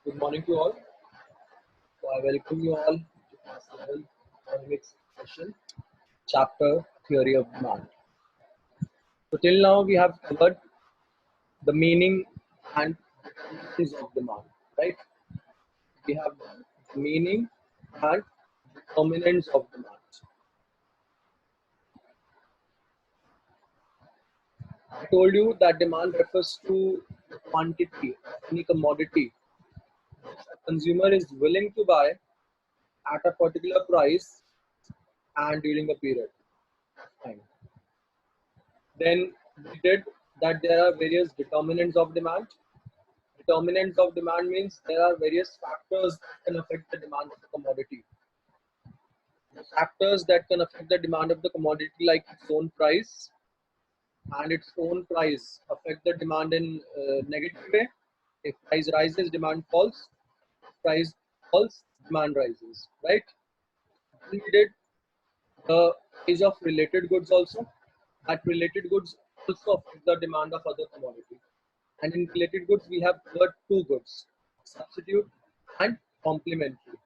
Good morning to all. So I welcome you all to class 11 economics session, chapter theory of demand. So till now we have covered the meaning and definitions of demand, right? We have the meaning and determinants of demand. I told you that demand refers to the quantity of any commodity which a consumer is willing to buy at a particular price and during a period of time. Then we did that there are various determinants of demand. Determinants of demand means there are various factors that can affect the demand of the commodity. The factors that can affect the demand of the commodity, like its own price, and its own price affect the demand in negative way. If price rises, demand falls. If price falls, demand rises. Right? Then we did the price of related goods also. That related goods also affect the demand of other commodity. And in related goods, we have covered two goods, substitute and complementary.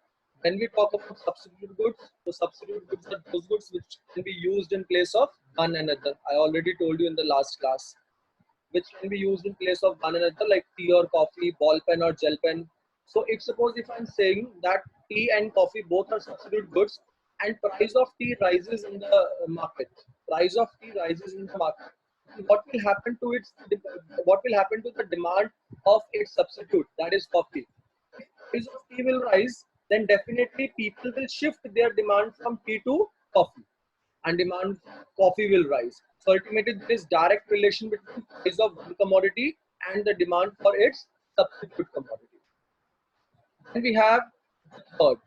When we talk about substitute goods, so substitute goods are those goods which can be used in place of one another. I already told you in the last class, which can be used in place of one another, like tea or coffee, ball pen or gel pen. So if suppose if I'm saying that tea and coffee both are substitute goods and price of tea rises in the market, price of tea rises in the market, what will happen to what will happen to the demand of its substitute, that is coffee? If price of tea will rise, then definitely people will shift their demand from tea to coffee and demand for coffee will rise. So ultimately, there is direct relation between price of one commodity and the demand for its substitute commodity. Then we have the third,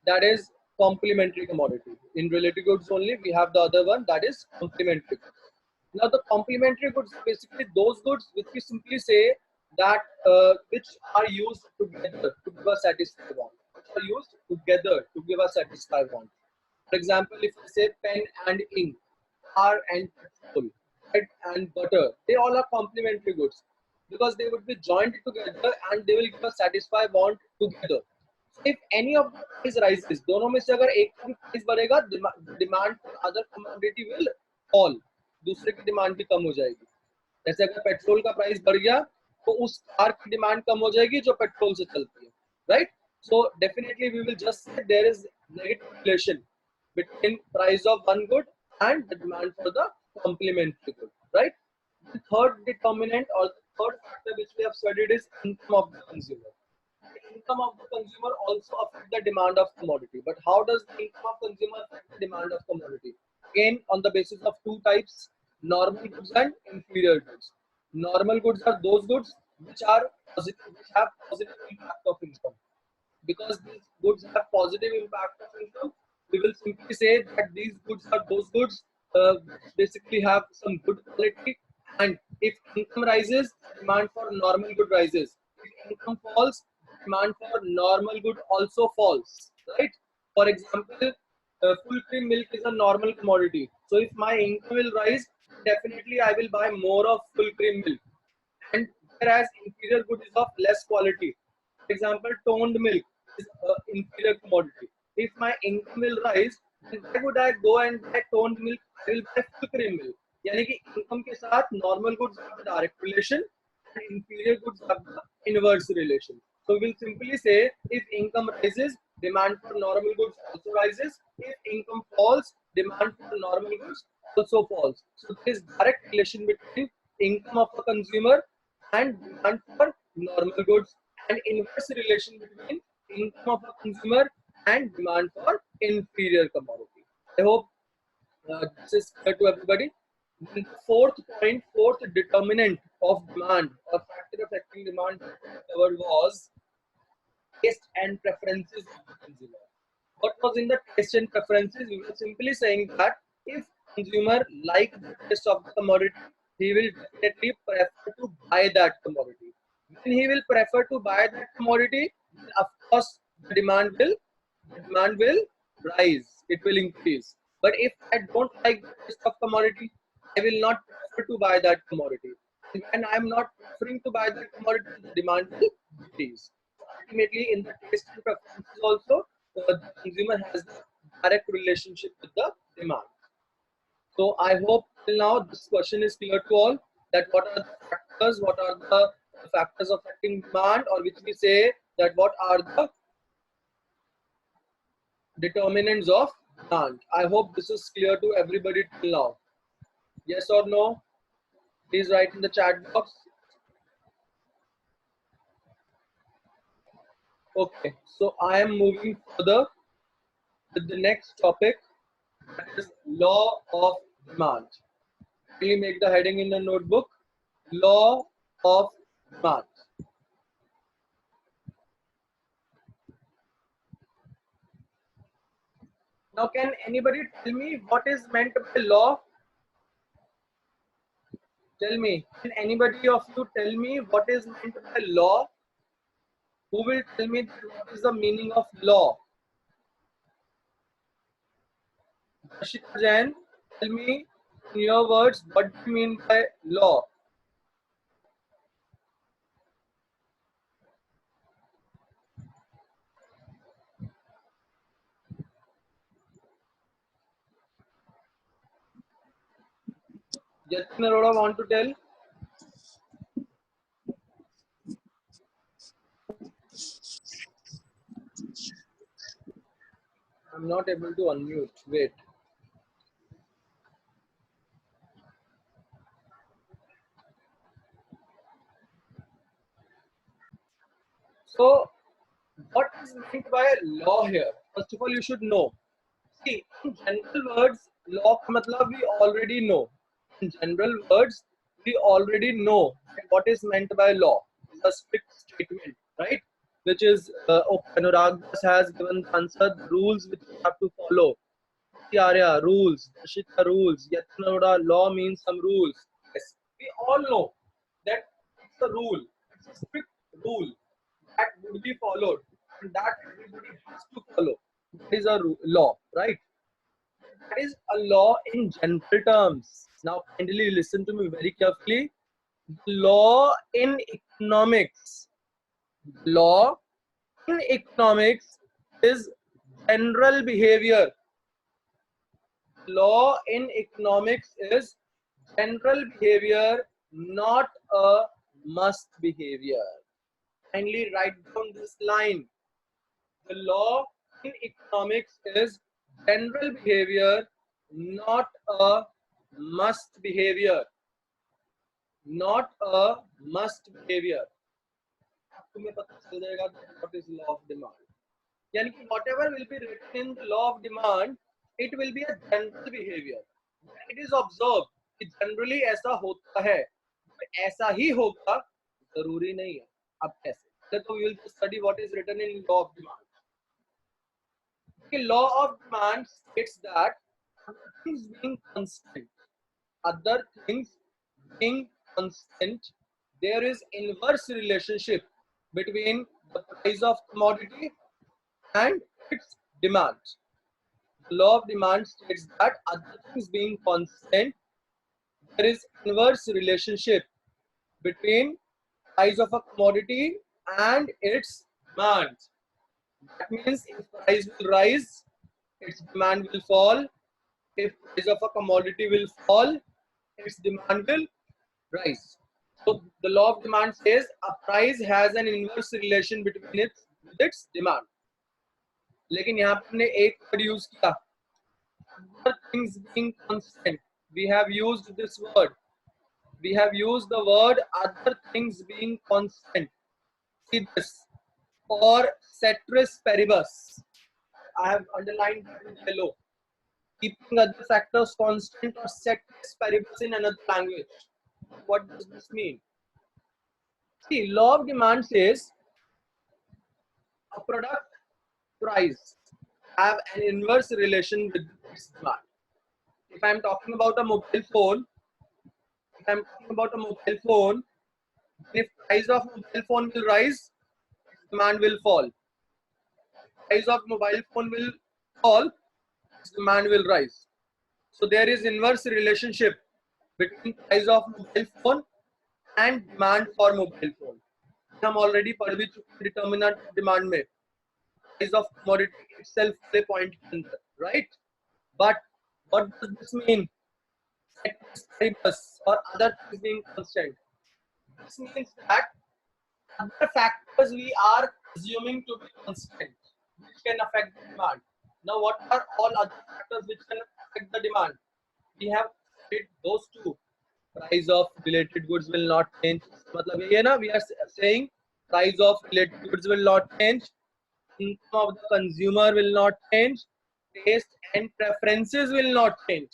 that is complementary commodity. In related goods only, we have the other one, that is complementary goods. Now, the complementary goods are basically those goods which we simply say that which are used together to give a satisfied want. Which are used together to give a satisfied want. For example, if I say pen and ink, car and petrol, bread and butter, they all are complementary goods because they would be joined together and they will give a satisfied want together. So if any of the price rises, दोनों में से अगर एक का भी price बढ़ेगा, demand for other commodity will fall, दूसरे की demand भी कम हो जाएगी. जैसे अगर पेट्रोल का प्राइस बढ़ गया तो उस कार की डिमांड कम हो जाएगी जो पेट्रोल से चलती है, right? So definitely we will just say there is negative relation between price of one good and the demand for the complementary good, right? The third determinant or the third factor which we have studied is income of the consumer. The income of the consumer also affect the demand of commodity. But how does the income of consumer affect the demand of commodity? Again, on the basis of two types, normal goods and inferior goods. Normal goods are those goods which are positive, which have positive impact of income. Because these goods have positive impact of income, we will simply say that these goods are those goods which basically have some good quality. And if income rises, demand for normal good rises. If income falls, demand for normal good also falls. Right? For example, full cream milk is a normal commodity. So if my income will rise, definitely I will buy more of full cream milk. And whereas inferior good is of less quality. For example, toned milk is an inferior commodity. If my income will rise, then why would I go and buy toned milk? I will buy full cream milk. यानी कि income के साथ normal goods have the direct relation and inferior goods have the inverse relation. So we'll simply say if income rises, demand for normal goods also rises. If income falls, demand for normal goods also falls. So there is direct relation between income of a consumer and demand for normal goods, and inverse relation between income of a consumer and demand for inferior commodity. I hope this is clear to everybody. The fourth point, fourth determinant of demand, or factor affecting demand covered was taste and preferences of the consumer. What was in the taste and preferences? We were simply saying that if consumer like the taste of the commodity, he will definitely prefer to buy that commodity. When he will prefer to buy that commodity, then of course the demand will rise. It will increase. But if I don't like the taste of commodity, I will not prefer to buy that commodity. And I am not preferring to buy that commodity, the demand will decrease. ultimately in the taste and preferences also, the consumer has the direct relationship with the demand. So I hope till now this question is clear to all, that what are the factors affecting demand, or which we say that what are the determinants of demand. I hope this is clear to everybody till now. Yes or no? Please write in the chat box. Okay, so I am moving further with the next topic, that is law of demand. Can you make the heading in the notebook? Law of demand. Now, can anybody tell me what is meant by law? Tell me. Can anybody of you tell me what is meant by law? Who will tell me what is the meaning of law? Ashika Jain, tell me in your words, what do you mean by law? Yatin Arora want to tell? I'm not able to unmute. Wait. So, what is meant by law here? First of all, you should know. See, in general words, law ka matlab we already know. In general words, we already know what is meant by law. It's a strict statement, right? Which is, Anurag Das has given the answer, the rules which you have to follow. Arya, rules. Darshita, rules. Yatnavada, law means some rules. Yes, we all know that it's a rule. It's a strict rule that would be followed and that everybody has to follow. That is a law, right? That is a law in general terms. Now, kindly listen to me very carefully. The law in economics. Law in economics is general behavior. Law in economics is general behavior, not a must behavior. Kindly write down this line. The law in economics is general behavior, not a must behavior. Not a must behavior. तुम्हें पता चल जाएगा what is law of demand. यानी कि whatever will be written in the law of demand, it will be a general behavior. It is observed कि generally ऐसा होता है, ऐसा ही होगा जरूरी नहीं है. अब कैसे? So we will study what is written in law of demand. The law of demand states that things being constant, other things being constant, there is inverse relationship between the price of commodity and its demand. The law of demand states that other things being constant, there is inverse relationship between price of a commodity and its demand. That means if price will rise, its demand will fall. If price of a commodity will fall, its demand will rise. So the law of demand says a price has an inverse relation between its demand. लेकिन यहाँ पे हमने एक word use किया, other things being constant. We have used this word. We have used the word other things being constant. See this. Or ceteris paribus. I have underlined that in yellow. Keeping other factors constant, or ceteris paribus in another language. What does this mean? See, law of demand says a product price have an inverse relation with its demand. If I'm talking about a mobile phone, if price of mobile phone will rise, demand will fall. Price of mobile phone will fall, demand will rise. So there is inverse relationship between price of mobile phone and demand for mobile phone. हम already पढ़ भी चुके determinant demand में, price of commodity itself के point के अंदर, right? But what does this mean? Or other things being constant. This means that other factors we are assuming to be constant, which can affect the demand. Now, what are all other factors which can affect the demand? We have said those two. Price of related goods will not change. मतलब ये है ना, we are saying price of related goods will not change. Income of the consumer will not change. Taste and preferences will not change.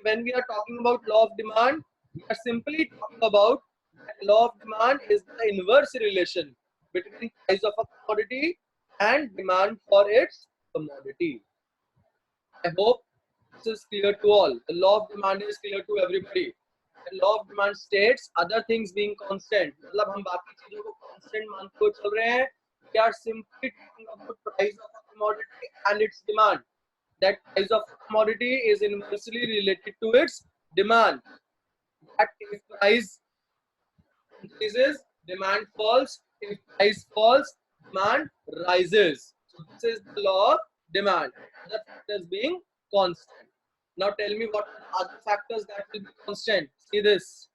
When we are talking about law of demand, we are simply talking about that law of demand is the inverse relation between price of a commodity and demand for its commodity. I hope this is clear to all. The law of demand is clear to everybody. The law of demand states other things being constant. मतलब हम बाकी चीजों को constant मानते हुए चल रहे हैं. We are simply talking about price of a commodity and its demand. That price of a commodity is inversely related to its demand. That if price increases, demand falls. If price falls, demand rises. So this is the law of demand. Other factors being constant. Now tell me what are the other factors that will be constant. See this.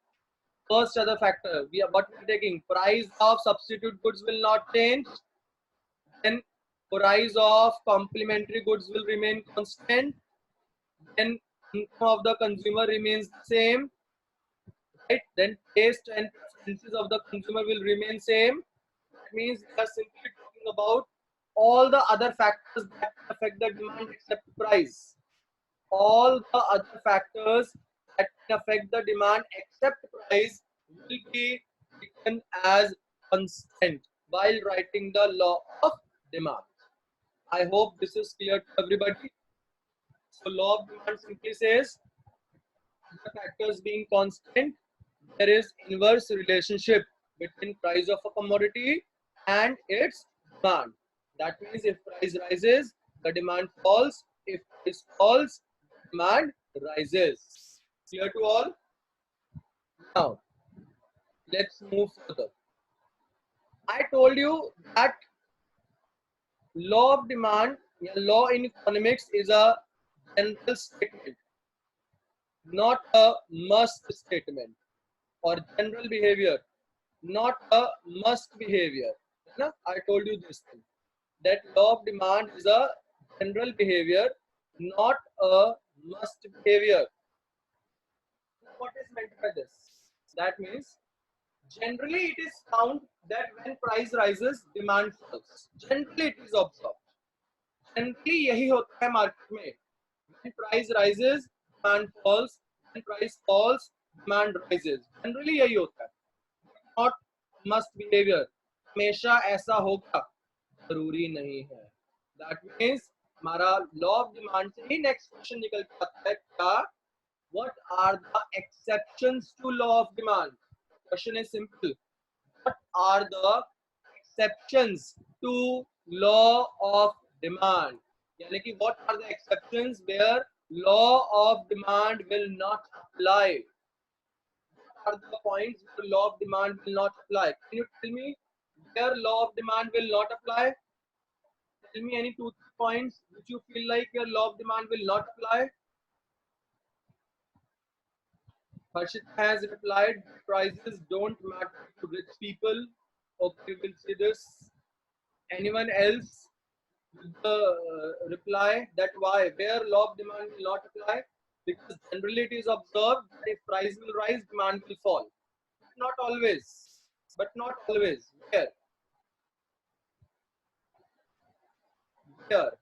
First other factor, what we are taking, price of substitute goods will not change. Then price of complementary goods will remain constant. Then income of the consumer remains the same, right? Then taste and preferences of the consumer will remain same. That means we are simply talking about all the other factors that affect the demand except price. All the other factors that affect the demand except price will be taken as constant while writing the law of demand. I hope this is clear to everybody. So law of demand simply says the factors being constant, there is inverse relationship between price of a commodity and its demand. That means if price rises, the demand falls. If price falls, demand rises. Clear to all? Now, let's move further. I told you that law of demand, law in economics is a general statement, not a must statement, or general behavior, not a must behavior. I told you this thing, that law of demand is a general behavior, not a must behavior. What is meant by this? That means generally it is found that when price rises, demand falls. Generally it is observed. Generally यही होता है market में. When price rises, demand falls. When price falls, demand rises. Generally यही होता है. Not must behavior. हमेशा ऐसा होगा जरूरी नहीं है. That means हमारा law of demand से ही next question निकल के आता है क्या? What are the exceptions to law of demand? Question is simple. What are the exceptions to law of demand? यानी कि what are the exceptions where law of demand will not apply? What are the points where law of demand will not apply? Can you tell me where law of demand will not apply? Tell me any 2-3 points which you feel like where law of demand will not apply. Harshit has replied, prices don't matter to rich people. Okay, we'll see this. Anyone else with the reply that why? Where law of demand will not apply? Because generally it is observed that if price will rise, demand will fall. Not always, but not always. Where? Where?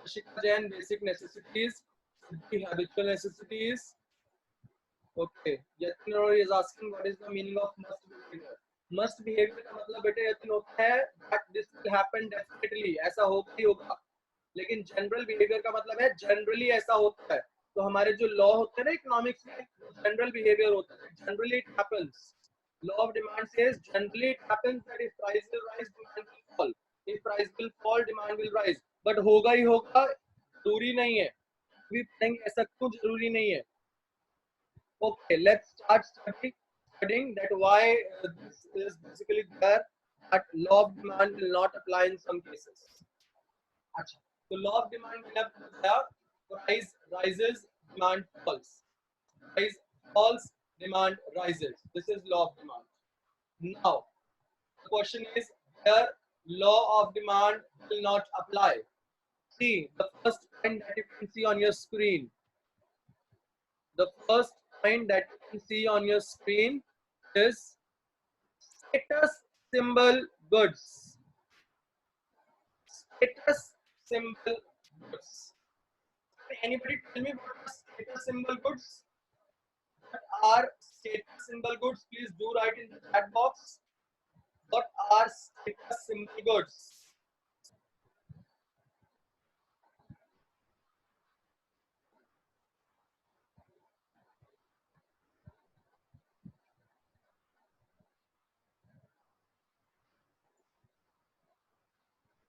Shikha Jain, basic necessities, habitual necessities. Okay. Yatin Roy is asking what is the meaning of must behavior. Must behavior का मतलब बेटे यतिन होता है that this will happen definitely, ऐसा होगा ही होगा. लेकिन general behavior का मतलब है generally ऐसा होता है. तो हमारे जो law होते हैं ना economics में, general behavior होता है. Generally it happens. Law of demand says generally it happens that if price will rise, demand will fall. If price will fall, demand will rise. But होगा ही होगा, जरूरी नहीं है. भी पढ़ेंगे ऐसा क्यों जरूरी नहीं है. Okay, let's start study. studying that why this is basically there, that law of demand will not apply in some cases. अच्छा, तो law of demand मैंने आपको बताया, price rises, demand falls. Price falls, demand rises. This is law of demand. Now, the question is where law of demand will not apply. See the first point that you can see on your screen. The first point that you can see on your screen is status symbol goods. Status symbol goods. Anybody tell me what are status symbol goods? What are status symbol goods? Please do write in the chat box. What are status symbol goods?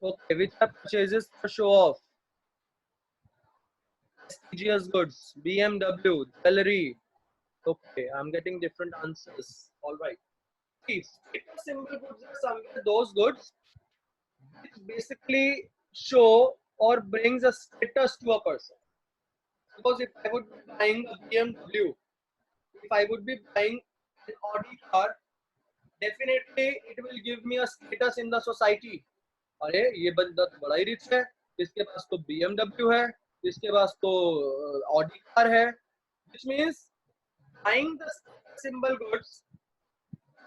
Okay, which are purchases for show off? Prestigious goods, BMW, jewelry. Okay, I'm getting different answers. All right. Status symbol goods are somewhere those goods which basically show or brings a status to a person. Suppose if I would be buying a BMW, if I would be buying an Audi car, definitely it will give me a status in the society. अरे ये बंदा तो बड़ा ही rich है, इसके पास तो BMW है, इसके पास तो Audi कार है, which means buying the symbol goods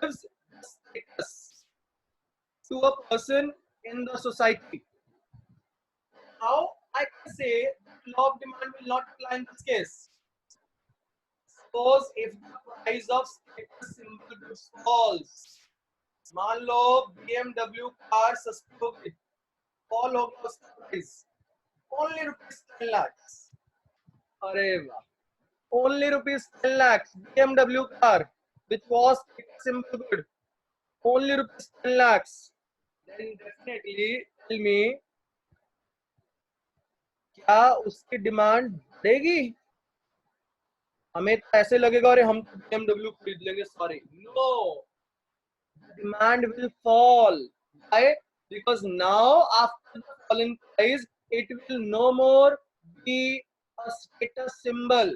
gives status to a person in the society. How I can say law of demand will not apply in this case? Suppose if the price of status symbol goods falls, मान लो BMW car सस्ती हो गई, fall हो गया उसका price, only rupees 10 lakhs. अरे वाह, only rupees 10 lakhs BMW car which was status symbol good, only rupees 10 lakhs. Then definitely tell me क्या उसकी डिमांड बढ़ेगी? हमें तो ऐसे लगेगा अरे हम तो BMW खरीद लेंगे सारे. No, demand will fall. Why? Because now after the falling price, it will no more be a status symbol,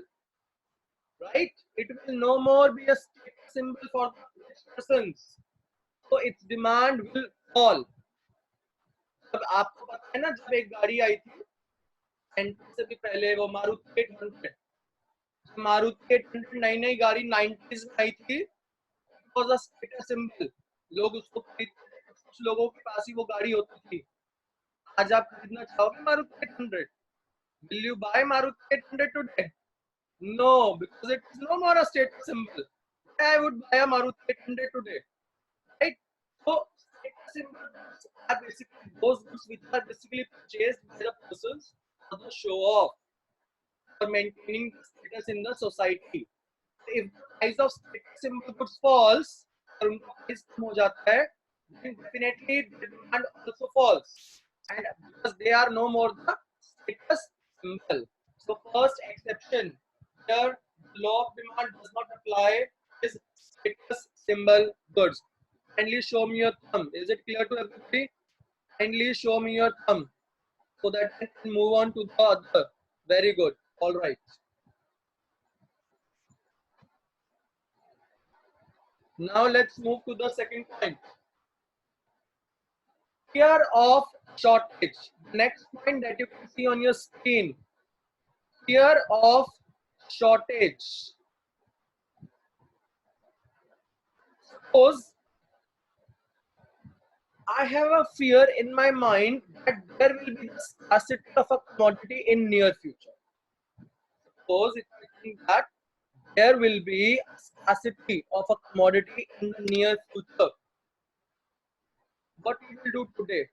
right? It will no more be a status symbol for the rich persons. So its demand will fall. अब आपको पता है ना, जब एक गाड़ी आई थी entry से भी पहले, वो मारुति 800, मारुति 800 नई नई गाड़ी 90s में आई थी, was a status symbol. लोग उसको खरीदते थे, कुछ लोगों के पास ही वो गाड़ी होती थी. आज आप खरीदना चाहोगे Maruti 800? Will you buy Maruti 800 today? No, because it is no more a status symbol. I would buy a Maruti 800 today, right? So status symbols are basically those goods which are basically purchased by the persons for the show off, for maintaining the status in the society. If the price of status symbol goods falls, और उनका price कम हो जाता है, then definitely the demand also falls, and because they are no more the status symbol. So first exception here, law of demand does not apply is status symbol goods. Kindly show me your thumb. Is it clear to everybody? Kindly show me your thumb so that I can move on to the other. Very good. All right. Now let's move to the second point. Fear of shortage. Next point that you can see on your screen. Fear of shortage. Suppose I have a fear in my mind that there will be the scarcity of a commodity in near future. Suppose if I think that there will be a scarcity of a commodity in the near future, what we will do today?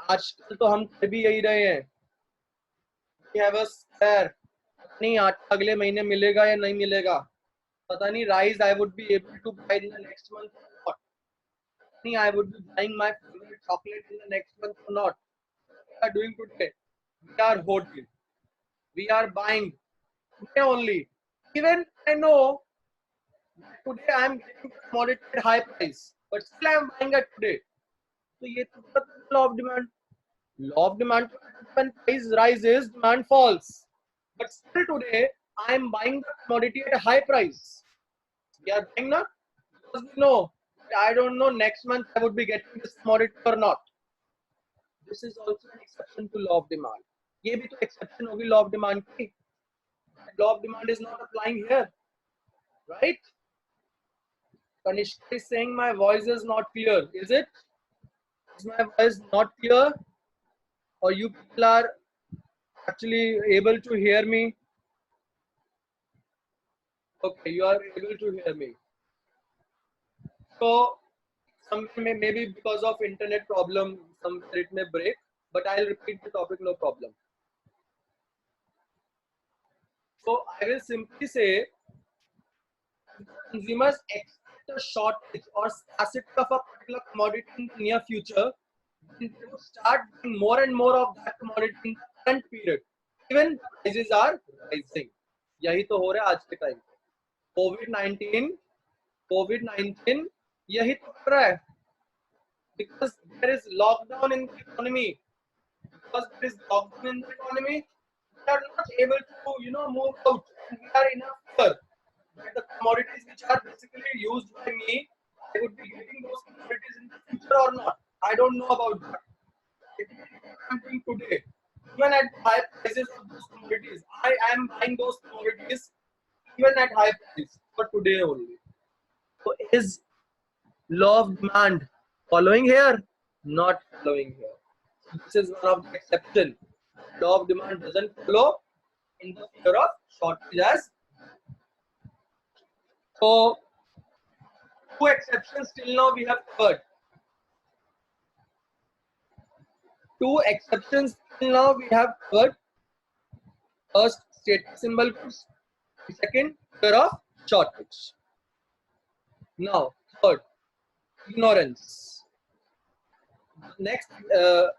आजकल तो हम कर भी यही रहे हैं. We have a spare. नहीं आटा अगले महीने मिलेगा या नहीं मिलेगा, पता नहीं. Rice I would be able to buy in the next month or not. नहीं, I would be buying my favorite chocolate in the next month or not. What we are doing today? We are hoarding. We are buying today only. Even I know Today I am getting commodity at high price, but still I am buying it today. So ये तो law of demand. Law of demand, when price rises, demand falls. But still today, I am buying the commodity at a high price. We are buying not because we know. I don't know next month I would be getting this commodity or not. This is also an exception to law of demand. ये भी तो exception होगी law of demand की. Law of demand is not applying here, right? Kanishka is saying my voice is not clear. Is it? Is my voice not clear? Or you people are actually able to hear me? Okay, you are able to hear me. So, maybe because of internet problem, somewhere it may break, but I'll repeat the topic, no problem. So, I will simply say, consumers expect a shortage or scarcity of a particular commodity in the near future, they will start buying more and more of that commodity in the current period. Even prices are rising. यही तो हो रहा है आज के time पे. Covid 19 यही तो कर रहा है. Because there is lockdown in the economy. Because there is lockdown in the economy, we are not able to, move out. And we are in a fear that the commodities which are basically used by me, I would be getting those commodities in the future or not. I don't know about that. It is what I'm doing today. Even at high prices of those commodities, I am buying those commodities even at high price for today only. So is law of demand following here? Not following here. This is one of the exception. Law of demand doesn't follow in the fear of shortage as. So two exceptions till now we have covered. Two exceptions till now we have covered. First, status symbol goods. Second, fear of shortage. Now, third, ignorance. Next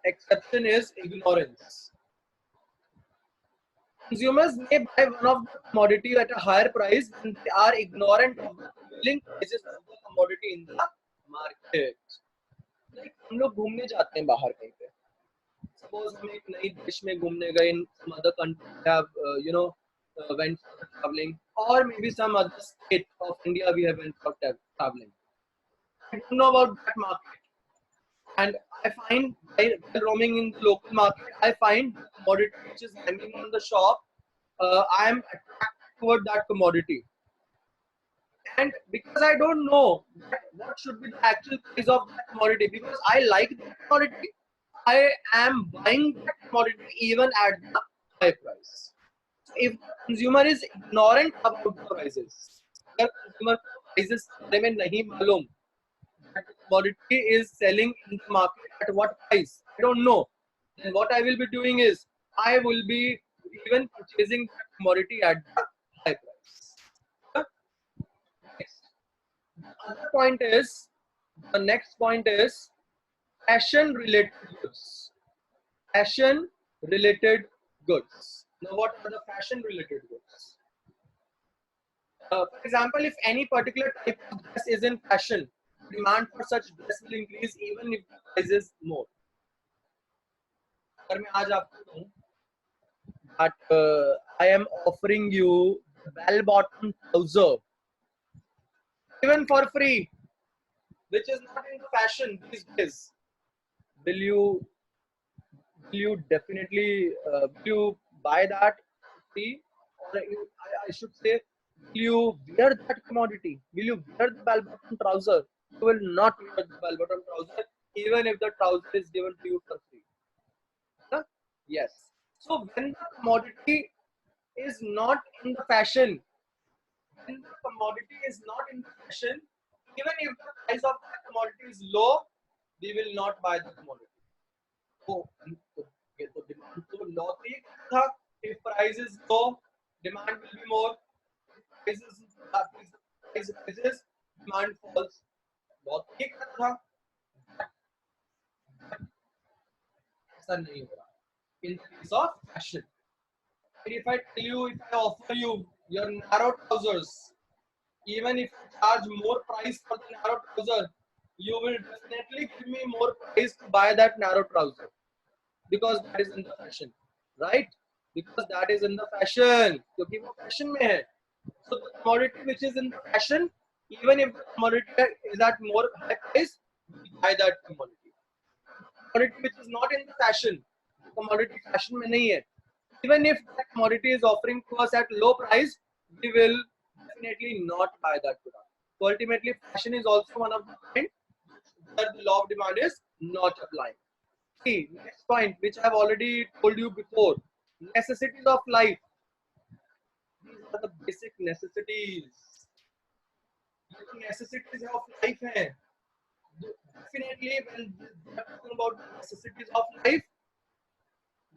exception is ignorance. Consumers may buy one of the commodity at a higher price when they are ignorant of the prevailing prices of the commodity in the market. Like हम लोग घूमने जाते हैं बाहर कहीं पे. Suppose हम एक नई देश में घूमने गए, in some other country have went for traveling, or maybe some other state of India we have went for traveling. I don't know about that market, and I find while roaming in the local market, I find the commodity which is hanging on the shop. I am attracted toward that commodity, and because I don't know what should be the actual price of that commodity, because I like that commodity, I am buying that commodity even at the high price. So if the consumer is ignorant about the prices, अगर consumer को prices के बारे में नहीं मालूम, that the commodity is selling in the market at what price, I don't know, then what I will be doing is I will be even purchasing that commodity at the high price. The next point is fashion related goods. Fashion related goods. Now, what are the fashion related goods? For example, if any particular type of dress is in fashion, demand for such dress will increase even if the price is more. अगर मैं आज आपको कहूं that I am offering you bell bottom trouser even for free, which is not in fashion these days, will you definitely will you buy that free, or I should say, will you wear that commodity? Will you wear the bell bottom trouser? You will not wear the bell bottom trouser even if the trouser is given to you for free. Huh? Yes. So when the commodity is not in the fashion, when the commodity is not in the fashion, even if the price of the commodity is low, we will not buy the commodity. तो ये तो demand तो law तो ये था, if price is low, demand will be more. If price rises, demand falls. Law तो ये था, ऐसा नहीं हो रहा in the case of fashion. And if I tell you, if I offer you your narrow trousers Even if you charge more price for the narrow trouser, you will definitely give me more price to buy that narrow trouser because that is in the fashion, right? Because that is in the fashion. क्योंकि वो fashion में है. So the commodity which is in the fashion, even if the commodity is at more high price, we buy that commodity. Commodity which is not in the fashion, commodity fashion में नहीं है. Even if that commodity is offering to us at low price, we will definitely not buy that product. So ultimately, fashion is also one of the points where the law of demand is not applying. See, next point, which I have already told you before, necessities of life. These are the basic necessities. The necessities of life hai. Definitely, when we are talking about the necessities of life,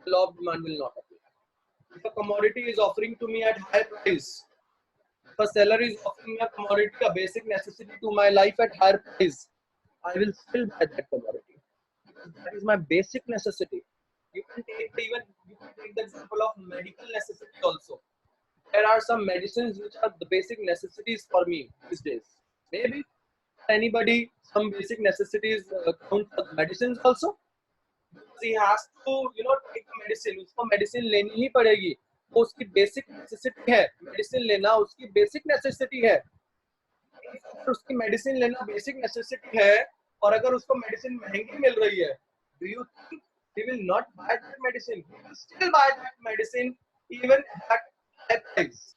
the law of demand will not apply. If a commodity is offering to me at high price, if a seller is offering me a commodity, a basic necessity to my life at higher price, I will still buy that commodity. That is my basic necessity. You can take the example of medical necessity also. There are some medicines which are the basic necessities for me these days. Maybe anybody some basic necessities count for medicines also. He has to take the medicine. उसको medicine लेनी ही पड़ेगी. वो उसकी basic necessity है. Medicine लेना उसकी basic necessity है. अगर उसकी medicine लेना basic necessity है और अगर उसको medicine महंगी मिल रही है, do you think he will not buy that medicine? He will still buy that medicine even at high price.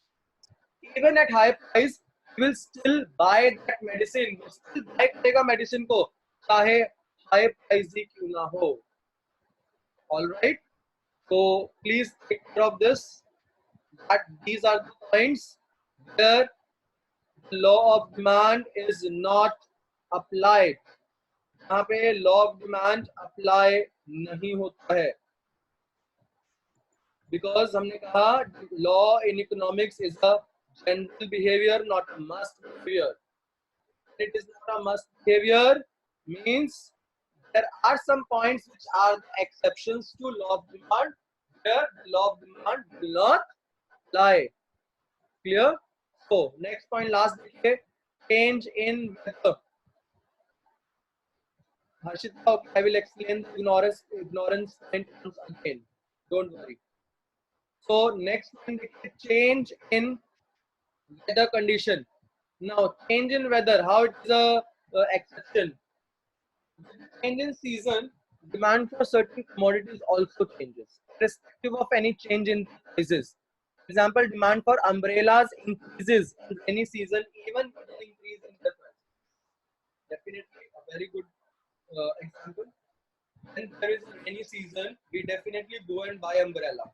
Even at high price, he will still buy that medicine. वो still buy करेगा medicine को, चाहे high price ही क्यों ना हो. All right. So please take care of this. That these are the points where the law of demand is not applied. यहाँ पे law of demand apply नहीं होता है. Because हमने कहा law in economics is a general behavior, not a must behavior. It is not a must behavior means there are some points which are the exceptions to law of demand where the law of demand will not apply. Clear? So next point, last देखिए, change in weather. Harshita, I will explain the ignorance point once again. Don't worry. So next point, change in weather condition. Now change in weather, how it is a exception. Change in season, demand for certain commodities also changes, irrespective of any change in prices. For example, demand for umbrellas increases in rainy season, even with an increase in the price. Definitely a very good example. When there is a rainy season, we definitely go and buy umbrella.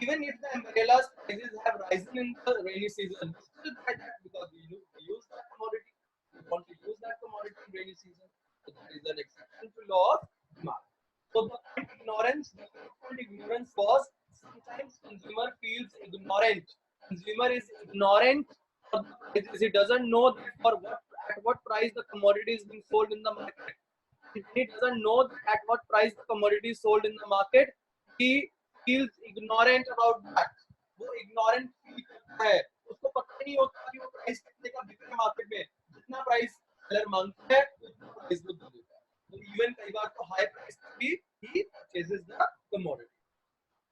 Even if the umbrellas prices have risen in the rainy season, we still buy that because we use that commodity. We want to use that commodity in rainy season. So that is an exception to law of demand. So the point ignorance was sometimes consumer feels ignorant. Consumer is ignorant for the prices. He doesn't know that for what price the commodity is being sold in the market. He doesn't know that at what price the commodity is sold in the market. He feels ignorant about that. वो ignorant feel करता है. उसको पता नहीं होता कि वो price कितने का बिक रहा है मार्केट में. जितना प्राइस सेलर मांगता है उतना प्राइस वो दे देता है. तो इवन कई बार तो हाई प्राइस पे भी he purchases the commodity.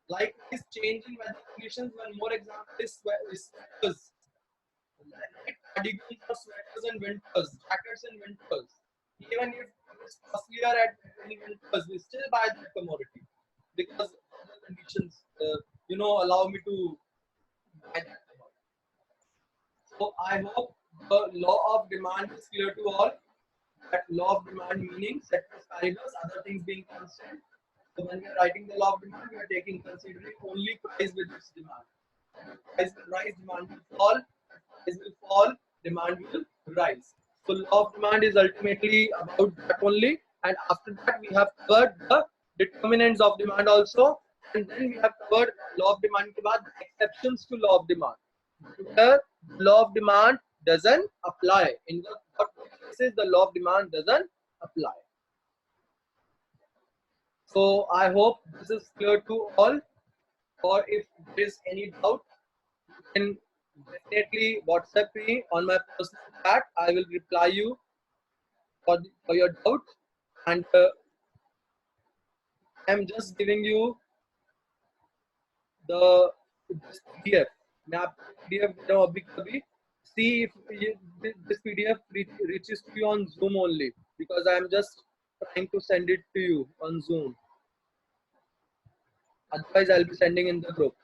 Likewise, change in weather conditions. One more example is sweaters. Like cardigans or sweaters in winters, jackets in winters. Even if it's costlier in winters, we still buy that commodity because the conditions, allow me to buy that commodity. So I hope the law of demand is clear to all. That law of demand meaning ceteris paribus, other things being constant. So when we are writing the law of demand, we are taking considering only price with its demand. Price will rise, demand will fall. Price will fall, demand will rise. So law of demand is ultimately about that only. And after that, we have covered the determinants of demand also. And then we have covered law of demand के बाद exceptions to law of demand. Where law of demand doesn't apply. In the cases, the law of demand doesn't apply. So I hope this is clear to all. Or if there is any doubt, you can definitely WhatsApp me on my personal chat. I will reply you for your doubt. And I'm just giving you the this PDF. मैं आपको PDF दे रहा हूँ अभी कभी. See if this PDF reaches to you on Zoom only, because I am just trying to send it to you on Zoom. Otherwise, I'll be sending in the group.